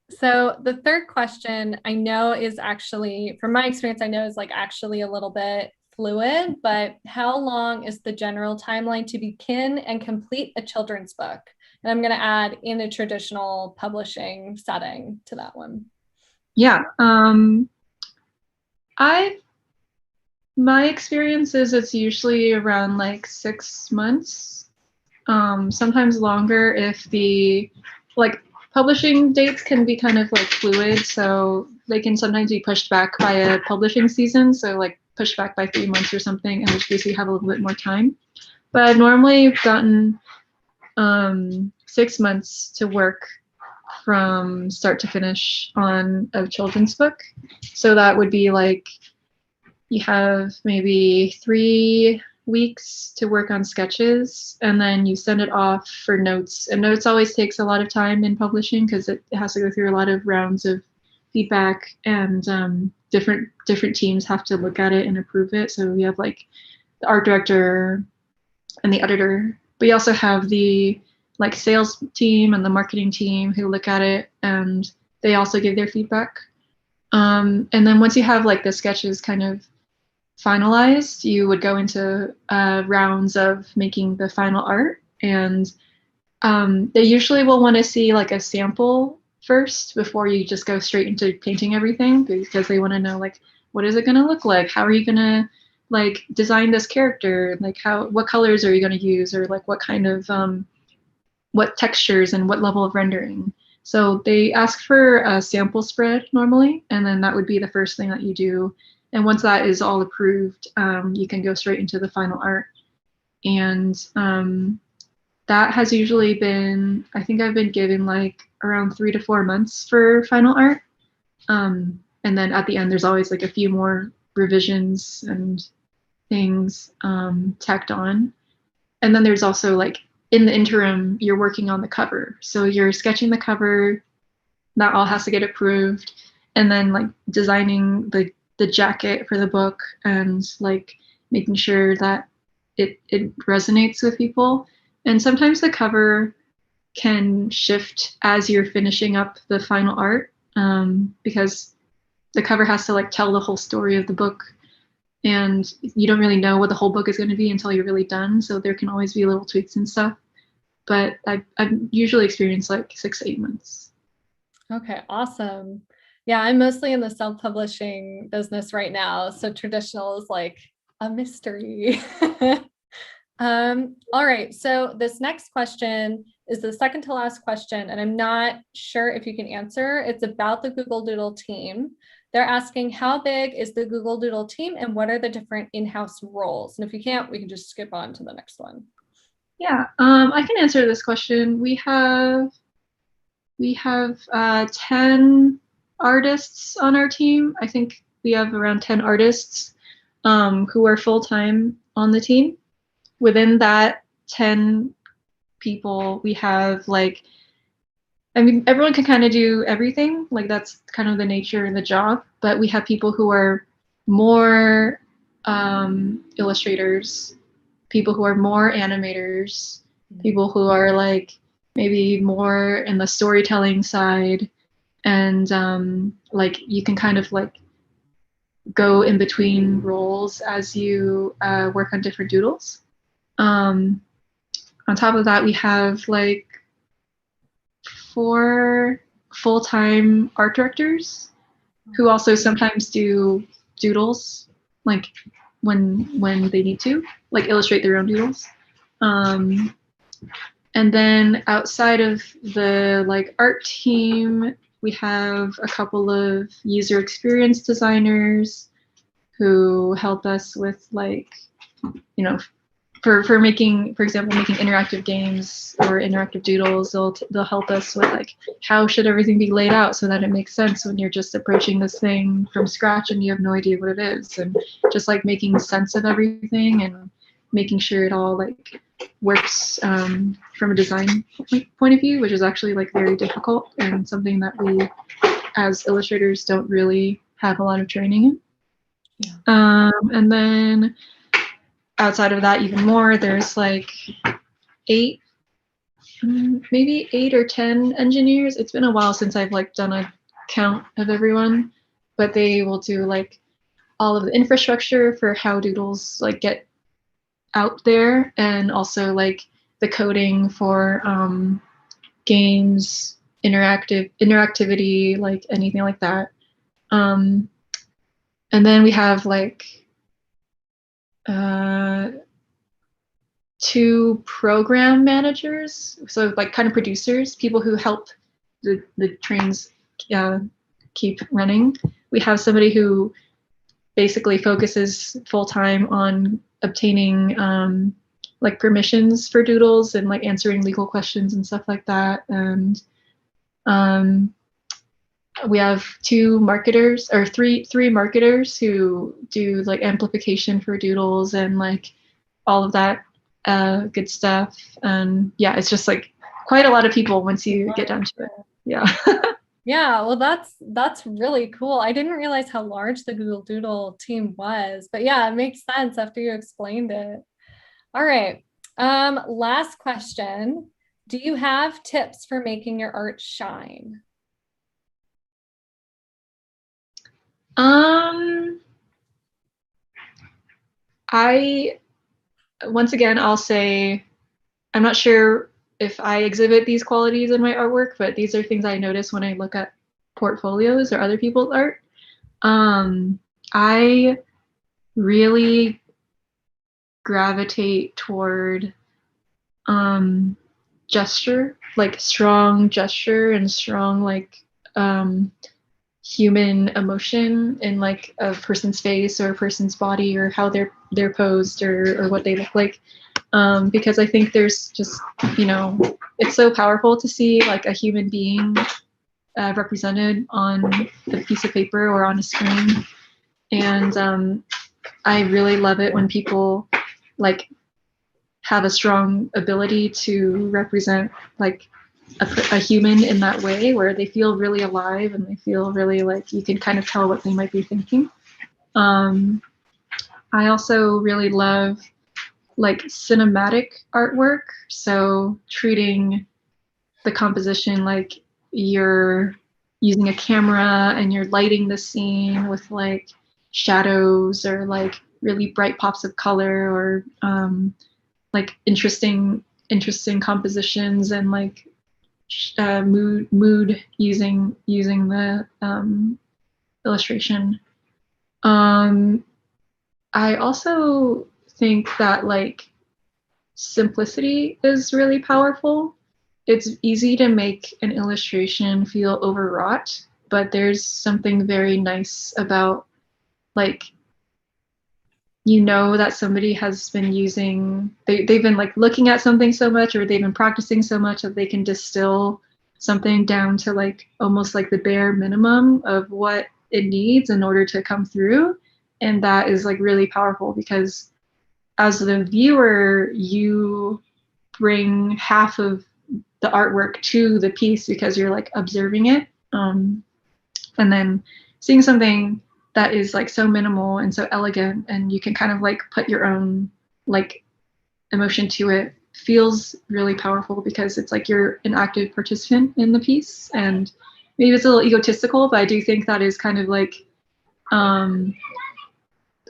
So the third question I know is actually, from my experience, I know is like actually a little bit fluid, but how long is the general timeline to begin and complete a children's book? And I'm going to add in a traditional publishing setting to that one. Yeah. I My experience is it's usually around like 6 months, sometimes longer if the like publishing dates can be kind of like fluid, so they can sometimes be pushed back by a publishing season, so like pushed back by 3 months or something, in which case you have a little bit more time. But I've normally gotten 6 months to work from start to finish on a children's book. So that would be like you have maybe 3 weeks to work on sketches, and then you send it off for notes. And notes always takes a lot of time in publishing, because it has to go through a lot of rounds of feedback, and different teams have to look at it and approve it. So we have like the art director and the editor, but you also have the like sales team and the marketing team who look at it, and they also give their feedback. And then once you have like the sketches kind of finalized, you would go into rounds of making the final art. And they usually will want to see like a sample first before you just go straight into painting everything, because they want to know like, what is it going to look like? How are you going to like design this character? Like what colors are you going to use? Or like what kind of, what textures and what level of rendering. So they ask for a sample spread normally, and then that would be the first thing that you do. And once that is all approved, you can go straight into the final art. And that has usually been, I think I've been given like around 3 to 4 months for final art. And then at the end, there's always like a few more revisions and things tacked on. And then there's also like in the interim, you're working on the cover. So you're sketching the cover, that all has to get approved. And then like designing the jacket for the book, and like making sure that it resonates with people. And sometimes the cover can shift as you're finishing up the final art, because the cover has to like tell the whole story of the book, and you don't really know what the whole book is going to be until you're really done. So there can always be little tweaks and stuff. But I've usually experienced like 6 to 8 months. Okay, awesome. Yeah, I'm mostly in the self-publishing business right now, so traditional is like a mystery. All right, so this next question is the second to last question, and I'm not sure if you can answer. It's about the Google Doodle team. They're asking, how big is the Google Doodle team and what are the different in-house roles? And if you can't, we can just skip on to the next one. Yeah, I can answer this question. We have 10 artists on our team. I think we have around 10 artists who are full-time on the team. Within that 10 people, we have like, I mean, everyone can kind of do everything. Like that's kind of the nature of the job. But we have people who are more illustrators, people who are more animators, people who are like maybe more in the storytelling side, and like you can kind of like go in between roles as you work on different doodles. On top of that, we have like 4 full-time art directors who also sometimes do doodles, like when they need to, like illustrate their own doodles. Um, and then outside of the like art team, we have a couple of user experience designers who help us with like, you know, for making, for example, making interactive games or interactive doodles. They'll help us with like how should everything be laid out so that it makes sense when you're just approaching this thing from scratch and you have no idea what it is, and just like making sense of everything and making sure it all like works from a design point of view, which is actually like very difficult and something that we as illustrators don't really have a lot of training in. Yeah. And then outside of that, even more, there's like 8, maybe 8 or 10 engineers. It's been a while since I've like done a count of everyone, but they will do like all of the infrastructure for how doodles like get out there, and also like the coding for games, interactivity, like anything like that. And then we have like 2 program managers, so like kind of producers, people who help the trains keep running. We have somebody who basically focuses full-time on obtaining like permissions for doodles and like answering legal questions and stuff like that. And we have 2 marketers, or three marketers who do like amplification for doodles and like all of that good stuff. And yeah, it's just like quite a lot of people once you get down to it. Yeah. Yeah, well, that's really cool. I didn't realize how large the Google Doodle team was, but yeah, it makes sense after you explained it. All right. Last question. Do you have tips for making your art shine? I once again, I'll say I'm not sure if I exhibit these qualities in my artwork, but these are things I notice when I look at portfolios or other people's art. I really gravitate toward gesture, like strong gesture and strong like human emotion in like a person's face or a person's body, or how they're posed, or what they look like. Because I think there's just, it's so powerful to see like a human being represented on a piece of paper or on a screen. And I really love it when people like have a strong ability to represent like a human in that way, where they feel really alive and they feel really like you can kind of tell what they might be thinking. I also really love like cinematic artwork, so treating the composition like you're using a camera and you're lighting the scene with like shadows or like really bright pops of color, or like interesting compositions, and like mood using the illustration. I also think that like simplicity is really powerful. It's easy to make an illustration feel overwrought, but there's something very nice about like you know that somebody has been they've been like looking at something so much or they've been practicing so much that they can distill something down to like almost like the bare minimum of what it needs in order to come through. And that is like really powerful because as the viewer, you bring half of the artwork to the piece because you're like observing it. And then seeing something that is like so minimal and so elegant and you can kind of like put your own like emotion to it feels really powerful because it's like you're an active participant in the piece. And maybe it's a little egotistical, but I do think that is kind of like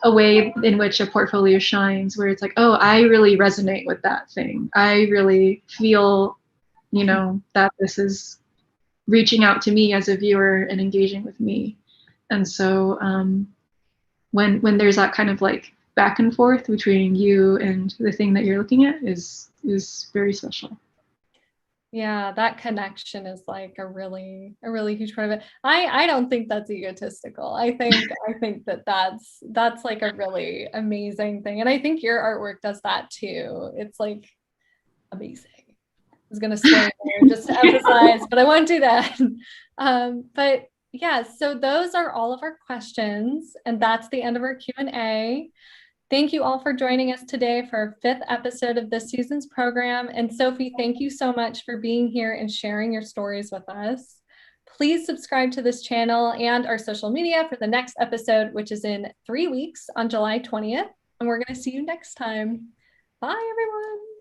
a way in which a portfolio shines, where it's like, oh, I really resonate with that thing. I really feel, you know, that this is reaching out to me as a viewer and engaging with me. And so when there's that kind of like back and forth between you and the thing that you're looking at is very special. Yeah, that connection is like a really huge part of it. I don't think that's egotistical. I think that that's like a really amazing thing. And I think your artwork does that too. It's like amazing. I was gonna swear there just to emphasize, but I won't do that. But yeah, so those are all of our questions, and that's the end of our Q&A. Thank you all for joining us today for our 5th episode of this season's program. And Sophie, thank you so much for being here and sharing your stories with us. Please subscribe to this channel and our social media for the next episode, which is in 3 weeks on July 20th. And we're going to see you next time. Bye, everyone.